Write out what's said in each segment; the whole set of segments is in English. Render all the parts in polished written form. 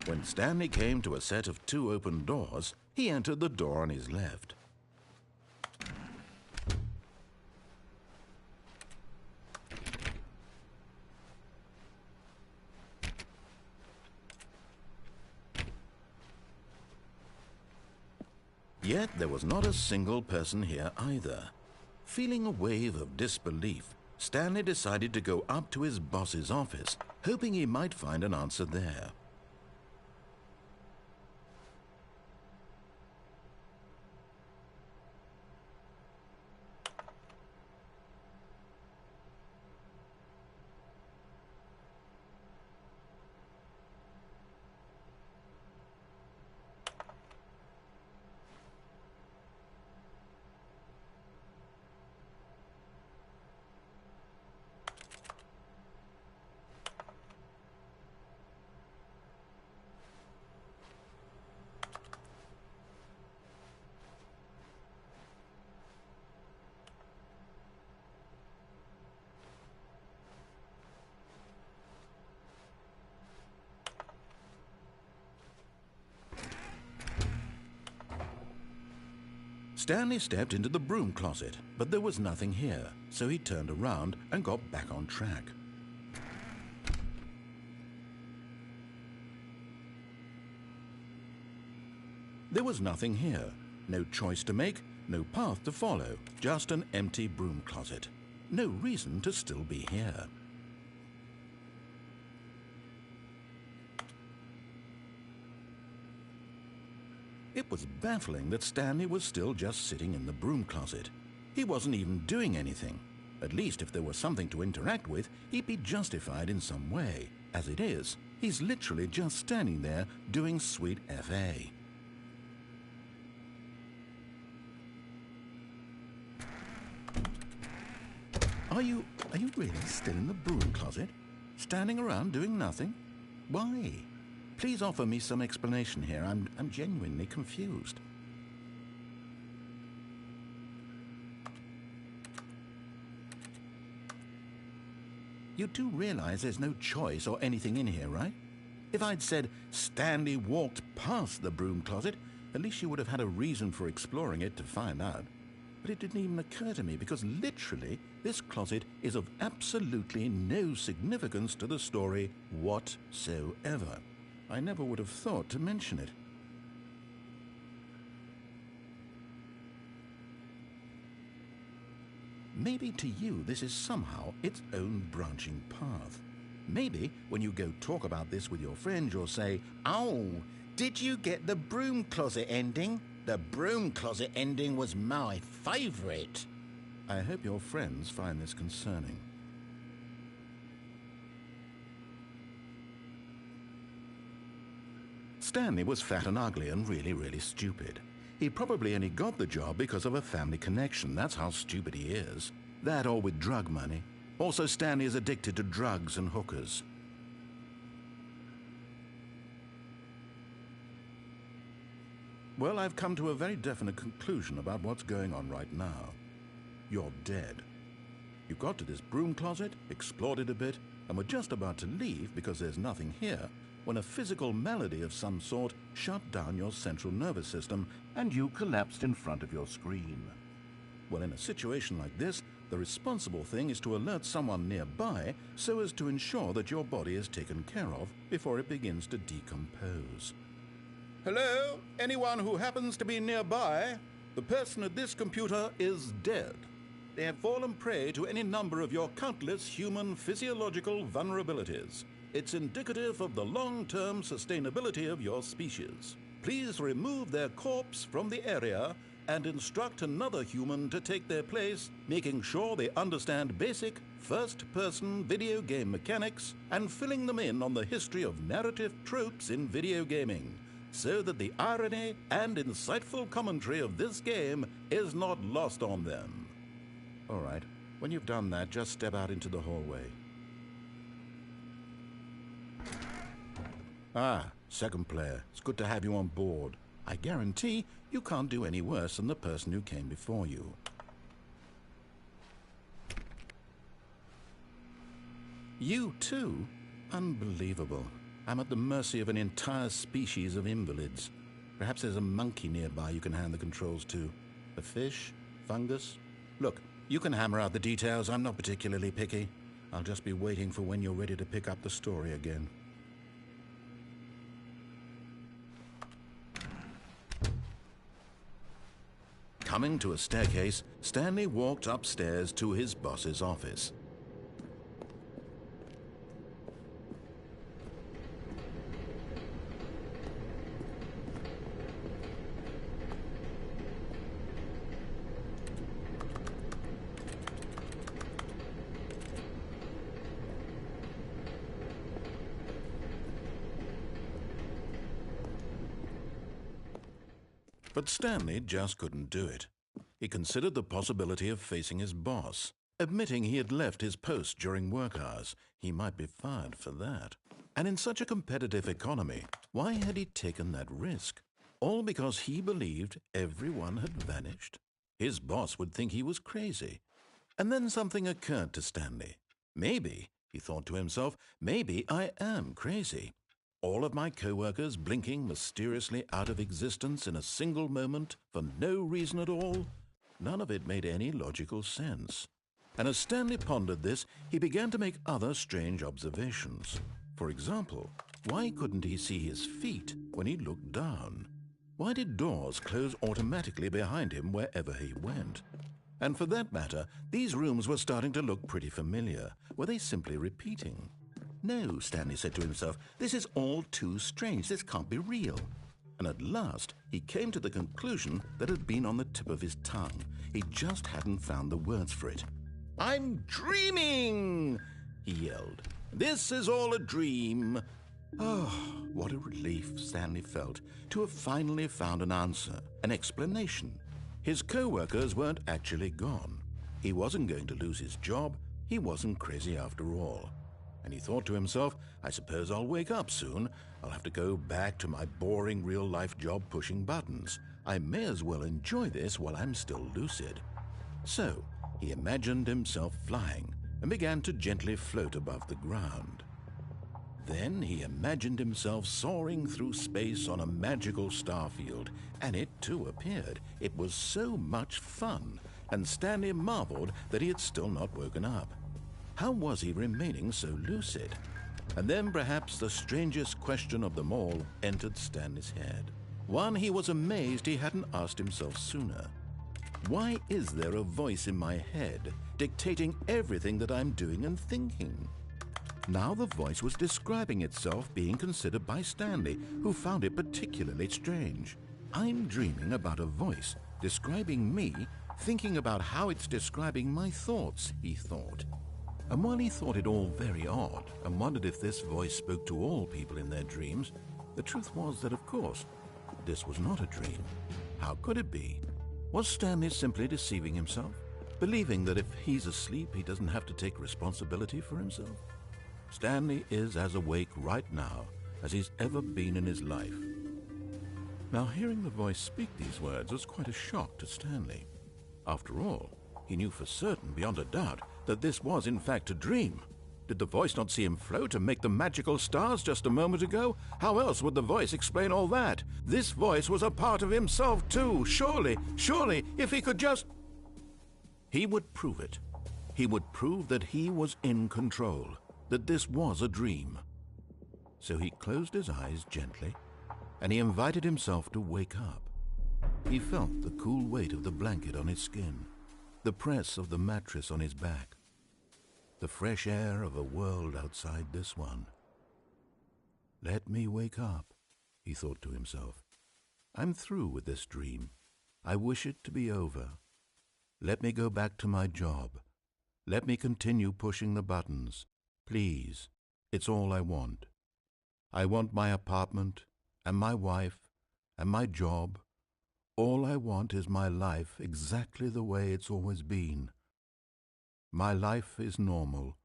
When Stanley came to a set of 2 open doors, he entered the door on his left. Yet there was not a single person here either. Feeling a wave of disbelief, Stanley decided to go up to his boss's office, hoping he might find an answer there. Stanley stepped into the broom closet, but there was nothing here, so he turned around and got back on track. There was nothing here, no choice to make, no path to follow, just an empty broom closet. No reason to still be here. It was baffling that Stanley was still just sitting in the broom closet. He wasn't even doing anything. At least if there was something to interact with, he'd be justified in some way. As it is, he's literally just standing there doing sweet FA. Are you really still in the broom closet? Standing around doing nothing? Why? Please offer me some explanation here. I'm genuinely confused. You do realize there's no choice or anything in here, right? If I'd said Stanley walked past the broom closet, at least you would have had a reason for exploring it to find out. But it didn't even occur to me because literally this closet is of absolutely no significance to the story whatsoever. I never would have thought to mention it. Maybe to you this is somehow its own branching path. Maybe when you go talk about this with your friends you'll say, "Oh, did you get the broom closet ending? The broom closet ending was my favorite." I hope your friends find this concerning. Stanley was fat and ugly and really stupid. He probably only got the job because of a family connection. That's how stupid he is. That or with drug money. Also, Stanley is addicted to drugs and hookers. Well, I've come to a very definite conclusion about what's going on right now. You're dead. You got to this broom closet, explored it a bit, and were just about to leave because there's nothing here, when a physical malady of some sort shut down your central nervous system and you collapsed in front of your screen. Well, in a situation like this, the responsible thing is to alert someone nearby so as to ensure that your body is taken care of before it begins to decompose. Hello? Anyone who happens to be nearby? The person at this computer is dead. They have fallen prey to any number of your countless human physiological vulnerabilities. It's indicative of the long-term sustainability of your species. Please remove their corpse from the area and instruct another human to take their place, making sure they understand basic first-person video game mechanics and filling them in on the history of narrative tropes in video gaming, so that the irony and insightful commentary of this game is not lost on them. All right, when you've done that, just step out into the hallway. Ah, second player. It's good to have you on board. I guarantee you can't do any worse than the person who came before you. You too? Unbelievable. I'm at the mercy of an entire species of invalids. Perhaps there's a monkey nearby you can hand the controls to. A fish? Fungus? Look, you can hammer out the details. I'm not particularly picky. I'll just be waiting for when you're ready to pick up the story again. Coming to a staircase, Stanley walked upstairs to his boss's office. But Stanley just couldn't do it. He considered the possibility of facing his boss. Admitting he had left his post during work hours, he might be fired for that. And in such a competitive economy, why had he taken that risk? All because he believed everyone had vanished? His boss would think he was crazy. And then something occurred to Stanley. Maybe, he thought to himself, maybe I am crazy. All of my co-workers blinking mysteriously out of existence in a single moment for no reason at all? None of it made any logical sense. And as Stanley pondered this, he began to make other strange observations. For example, why couldn't he see his feet when he looked down? Why did doors close automatically behind him wherever he went? And for that matter, these rooms were starting to look pretty familiar. Were they simply repeating? No, Stanley said to himself, this is all too strange. This can't be real. And at last, he came to the conclusion that had been on the tip of his tongue. He just hadn't found the words for it. "I'm dreaming!" he yelled. "This is all a dream." Oh, what a relief Stanley felt to have finally found an answer, an explanation. His co-workers weren't actually gone. He wasn't going to lose his job. He wasn't crazy after all. And he thought to himself, I suppose I'll wake up soon. I'll have to go back to my boring real-life job pushing buttons. I may as well enjoy this while I'm still lucid. So he imagined himself flying and began to gently float above the ground. Then he imagined himself soaring through space on a magical starfield, and it too appeared. It was so much fun, and Stanley marveled that he had still not woken up. How was he remaining so lucid? And then perhaps the strangest question of them all entered Stanley's head. One he was amazed he hadn't asked himself sooner. Why is there a voice in my head dictating everything that I'm doing and thinking? Now the voice was describing itself being considered by Stanley, who found it particularly strange. I'm dreaming about a voice describing me, thinking about how it's describing my thoughts, he thought. And while he thought it all very odd and wondered if this voice spoke to all people in their dreams, the truth was that, of course, this was not a dream. How could it be? Was Stanley simply deceiving himself, believing that if he's asleep, he doesn't have to take responsibility for himself? Stanley is as awake right now as he's ever been in his life. Now, hearing the voice speak these words was quite a shock to Stanley. After all, he knew for certain, beyond a doubt, that this was in fact a dream. Did the voice not see him float and make the magical stars just a moment ago? How else would the voice explain all that? This voice was a part of himself too. Surely, if he could just... He would prove it. He would prove that he was in control, that this was a dream. So he closed his eyes gently, and he invited himself to wake up. He felt the cool weight of the blanket on his skin, the press of the mattress on his back, the fresh air of a world outside this one. Let me wake up, he thought to himself. I'm through with this dream. I wish it to be over. Let me go back to my job. Let me continue pushing the buttons. Please, it's all I want. I want my apartment and my wife and my job. All I want is my life exactly the way it's always been. My life is normal.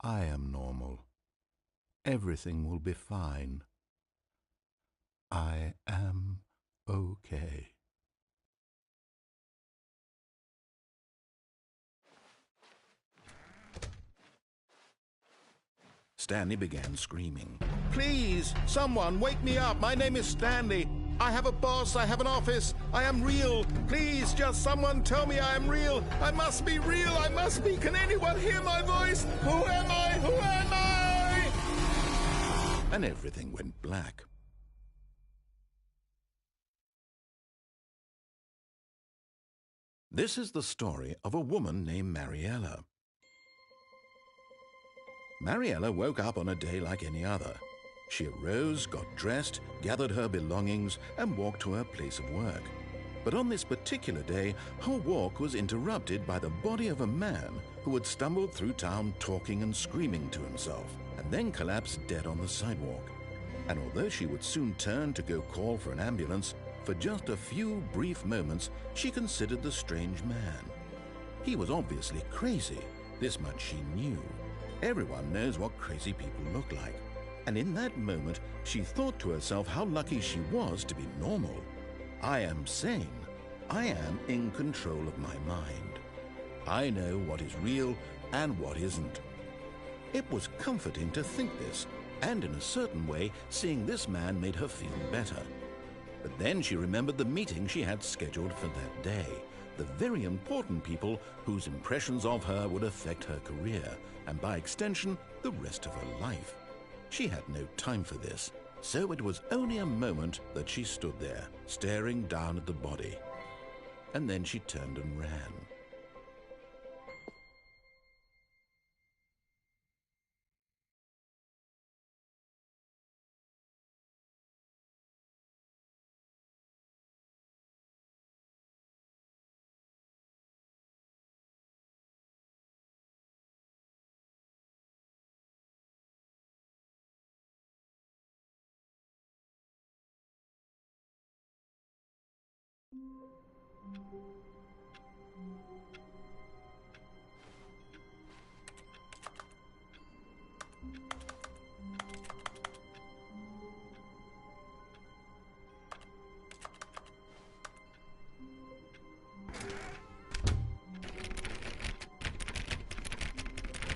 I am normal. Everything will be fine. I am okay. Stanley began screaming. "Please, someone, wake me up. My name is Stanley. I have a boss. I have an office. I am real. Please, just someone tell me I am real. I must be real. I must be. Can anyone hear my voice? Who am I? Who am I?" And everything went black. This is the story of a woman named Mariella. Mariella woke up on a day like any other. She arose, got dressed, gathered her belongings, and walked to her place of work. But on this particular day, her walk was interrupted by the body of a man who had stumbled through town talking and screaming to himself, and then collapsed dead on the sidewalk. And although she would soon turn to go call for an ambulance, for just a few brief moments she considered the strange man. He was obviously crazy, this much she knew. Everyone knows what crazy people look like. And in that moment, she thought to herself how lucky she was to be normal. I am sane. I am in control of my mind. I know what is real and what isn't. It was comforting to think this, and in a certain way, seeing this man made her feel better. But then she remembered the meeting she had scheduled for that day, the very important people whose impressions of her would affect her career, and by extension, the rest of her life. She had no time for this, so it was only a moment that she stood there, staring down at the body. And then she turned and ran.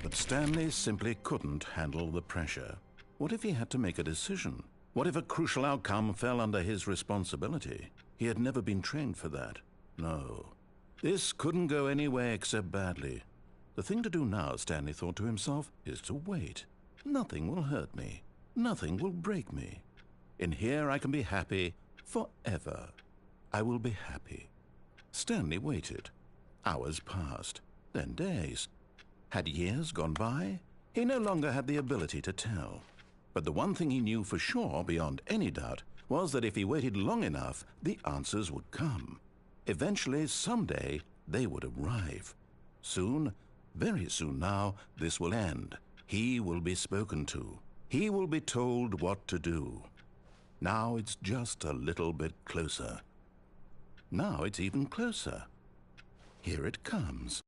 But Stanley simply couldn't handle the pressure. What if he had to make a decision? What if a crucial outcome fell under his responsibility? He had never been trained for that. No. This couldn't go any way except badly. The thing to do now, Stanley thought to himself, is to wait. Nothing will hurt me. Nothing will break me. In here I can be happy forever. I will be happy. Stanley waited. Hours passed, then days. Had years gone by? He no longer had the ability to tell. But the one thing he knew for sure, beyond any doubt, was that if he waited long enough, the answers would come. Eventually, someday, they would arrive. Soon, very soon now, this will end. He will be spoken to. He will be told what to do. Now it's just a little bit closer. Now it's even closer. Here it comes.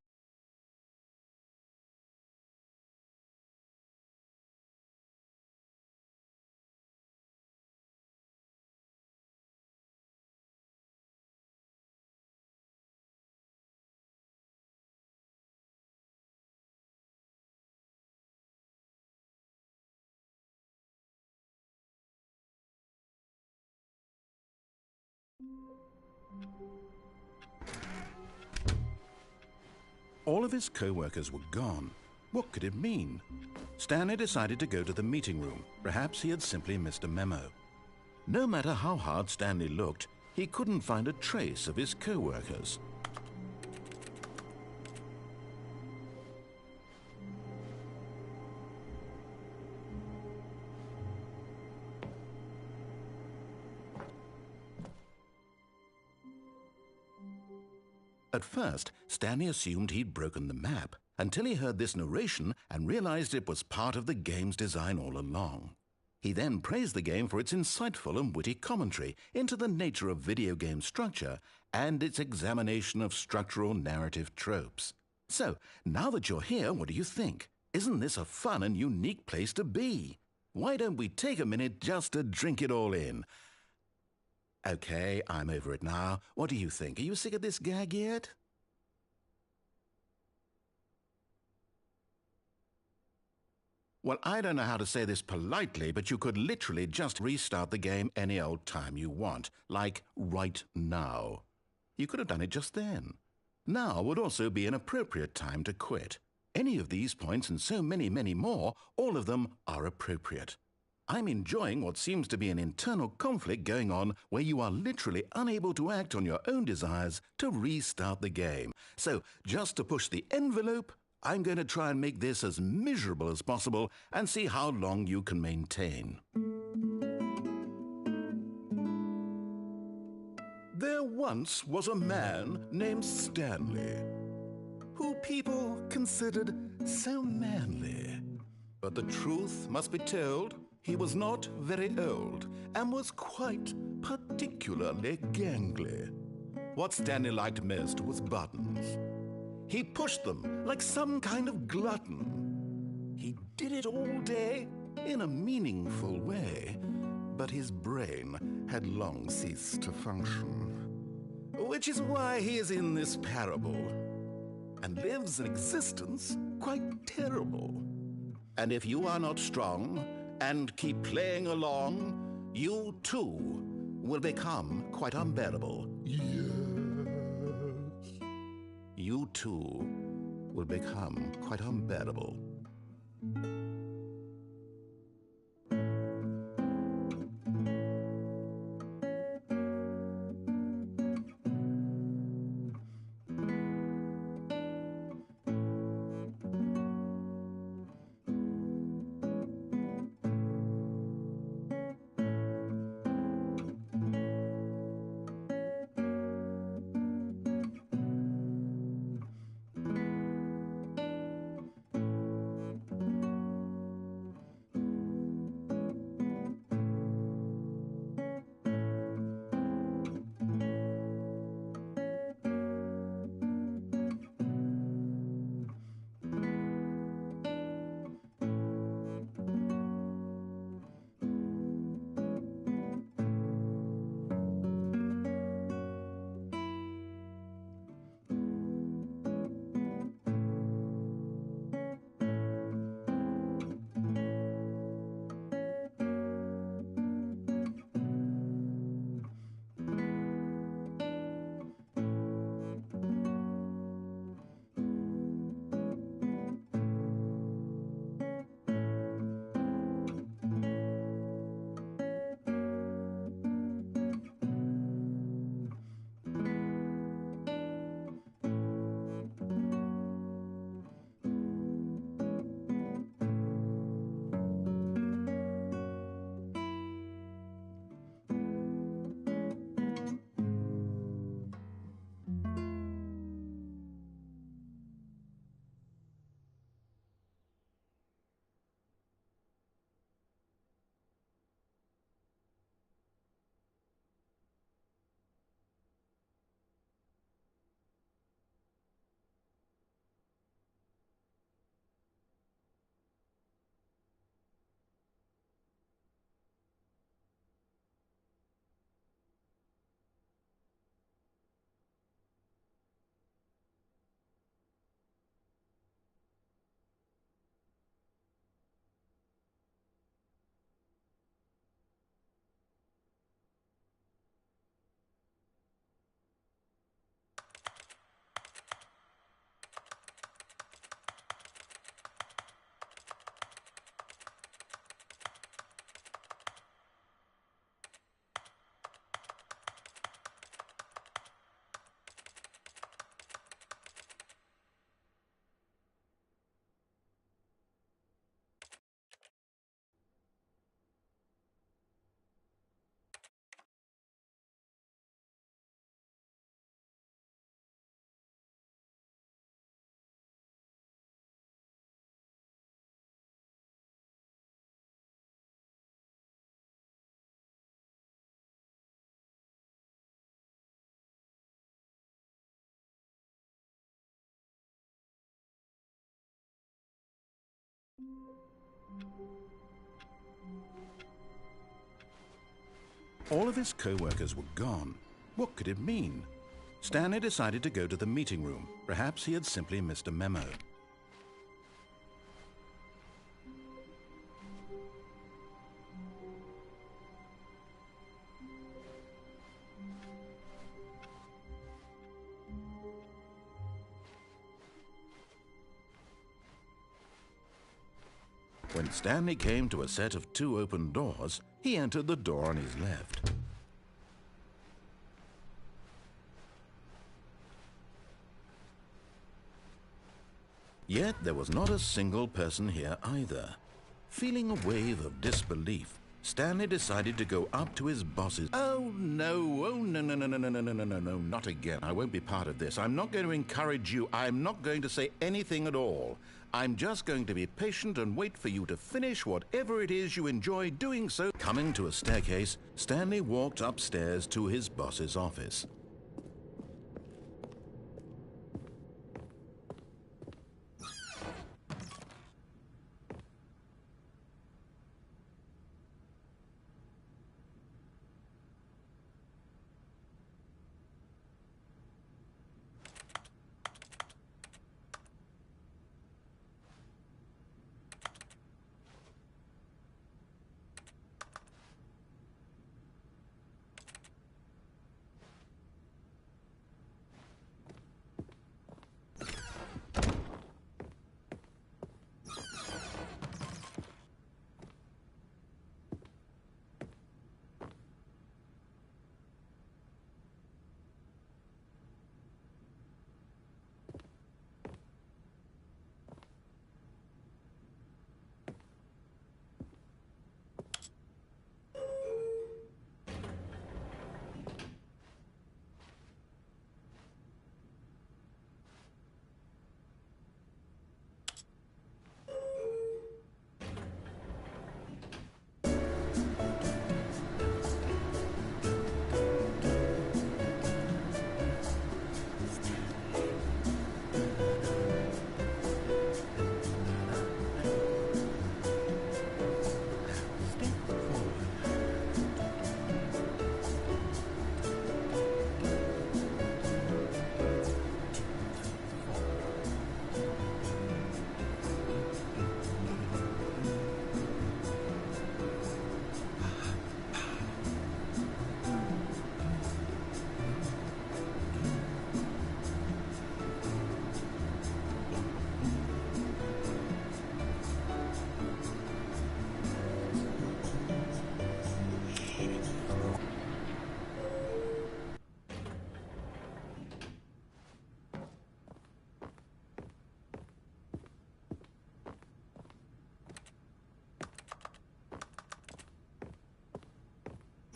All of his co-workers were gone. What could it mean? Stanley decided to go to the meeting room. Perhaps he had simply missed a memo. No matter how hard Stanley looked, he couldn't find a trace of his co-workers. At first, Stanley assumed he'd broken the map, until he heard this narration and realized it was part of the game's design all along. He then praised the game for its insightful and witty commentary into the nature of video game structure and its examination of structural narrative tropes. So, now that you're here, what do you think? Isn't this a fun and unique place to be? Why don't we take a minute just to drink it all in? Okay, I'm over it now. What do you think? Are you sick of this gag yet? Well, I don't know how to say this politely, but you could literally just restart the game any old time you want, like right now. You could have done it just then. Now would also be an appropriate time to quit. Any of these points and so many, many more, all of them are appropriate. I'm enjoying what seems to be an internal conflict going on where you are literally unable to act on your own desires to restart the game. So, just to push the envelope, I'm going to try and make this as miserable as possible and see how long you can maintain. There once was a man named Stanley, who people considered so manly. But the truth must be told, he was not very old and was quite particularly gangly. What Stanley liked most was buttons. He pushed them like some kind of glutton. He did it all day in a meaningful way, but his brain had long ceased to function. Which is why he is in this parable and lives an existence quite terrible. And if you are not strong and keep playing along, you too will become quite unbearable. Yes. You too will become quite unbearable. All of his co-workers were gone. What could it mean? Stanley decided to go to the meeting room. Perhaps he had simply missed a memo. When Stanley came to a set of 2 open doors, he entered the door on his left. Yet there was not a single person here either. Feeling a wave of disbelief, Stanley decided to go up to his boss's. Oh no, no, not again. I won't be part of this. I'm not going to encourage you. I'm not going to say anything at all. I'm just going to be patient and wait for you to finish whatever it is you enjoy doing so. Coming to a staircase, Stanley walked upstairs to his boss's office.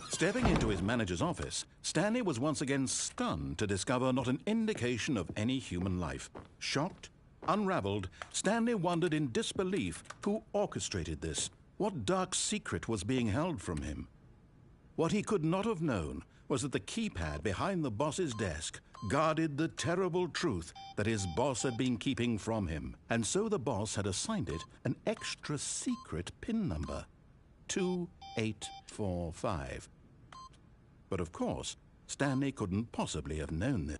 Stepping into his manager's office, Stanley was once again stunned to discover not an indication of any human life. Shocked, unraveled, Stanley wondered in disbelief who orchestrated this. What dark secret was being held from him? What he could not have known was that the keypad behind the boss's desk guarded the terrible truth that his boss had been keeping from him. And so the boss had assigned it an extra secret PIN number, 2845. But of course, Stanley couldn't possibly have known this.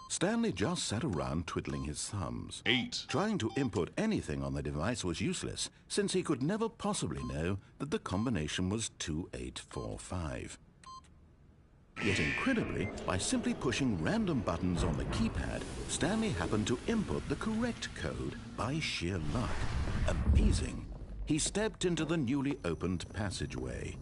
Stanley just sat around twiddling his thumbs. 8. Trying to input anything on the device was useless, since he could never possibly know that the combination was 2845. Yet incredibly, by simply pushing random buttons on the keypad, Stanley happened to input the correct code by sheer luck. Amazing. He stepped into the newly opened passageway.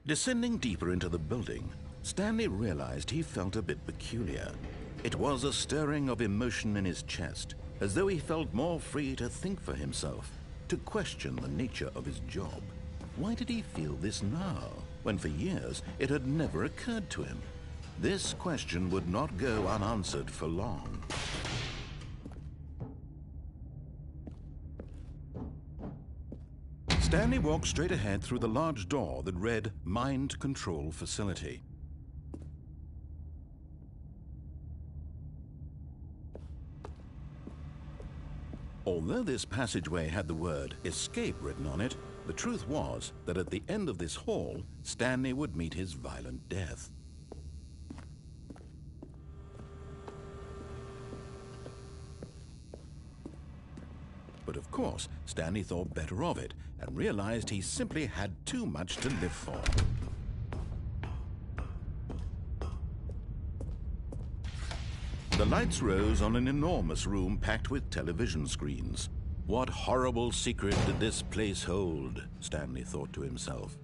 Descending deeper into the building, Stanley realized he felt a bit peculiar. It was a stirring of emotion in his chest, as though he felt more free to think for himself, to question the nature of his job. Why did he feel this now, when for years it had never occurred to him? This question would not go unanswered for long. Stanley walked straight ahead through the large door that read Mind Control Facility. Although this passageway had the word escape written on it, the truth was that at the end of this hall, Stanley would meet his violent death. But of course, Stanley thought better of it and realized he simply had too much to live for. The lights rose on an enormous room packed with television screens. What horrible secret did this place hold? Stanley thought to himself.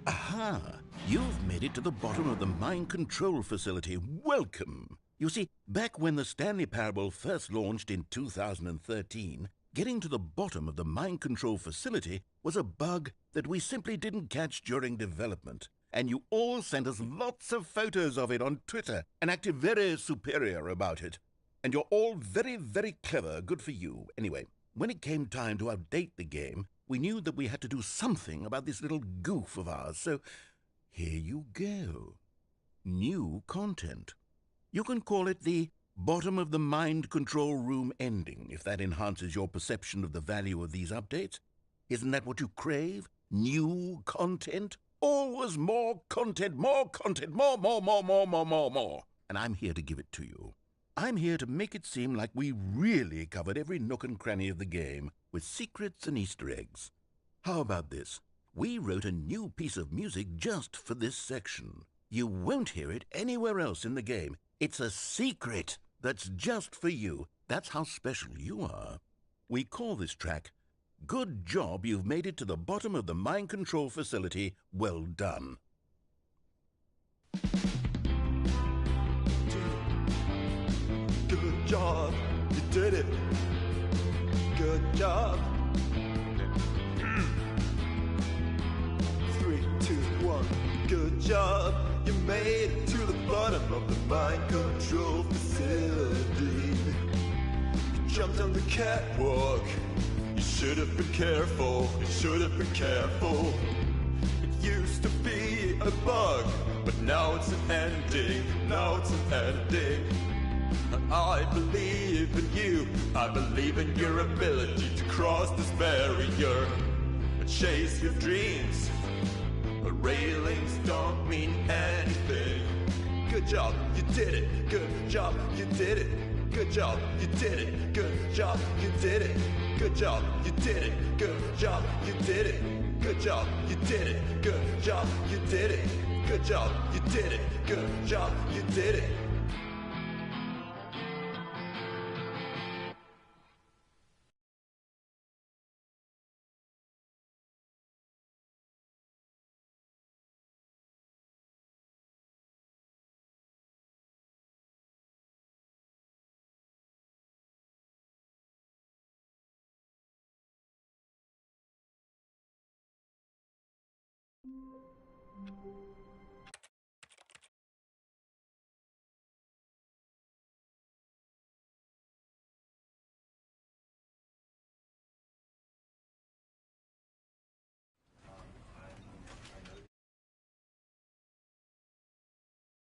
Aha! You've made it to the bottom of the mind control facility. Welcome! You see, back when the Stanley Parable first launched in 2013, getting to the bottom of the mind control facility was a bug that we simply didn't catch during development. And you all sent us lots of photos of it on Twitter and acted very superior about it. And you're all very, very clever. Good for you. Anyway, when it came time to update the game, we knew that we had to do something about this little goof of ours. So here you go. New content. You can call it the bottom of the mind control room ending, if that enhances your perception of the value of these updates. Isn't that what you crave? New content? Always more content, more, more. And I'm here to give it to you. I'm here to make it seem like we really covered every nook and cranny of the game with secrets and Easter eggs. How about this? We wrote a new piece of music just for this section. You won't hear it anywhere else in the game. It's a secret that's just for you. That's how special you are. We call this track Good Job You've Made It to the Bottom of the Mind Control Facility. Well done. Good job, you did it. Good job. 3, 2, 1. Good job, you made it to the bottom of the mind control facility. You jumped on the catwalk. You should have been careful. You should have been careful. It used to be a bug, but now it's an ending. Now it's an ending. I believe in you. I believe in your ability to cross this barrier and chase your dreams. But railings don't mean anything. Good job, you did it. Good job, you did it. Good job, you did it. Good job, you did it. Good job, you did it. Good job, you did it. Good job, you did it. Good job, you did it. Good job, you did it. Good job, you did it.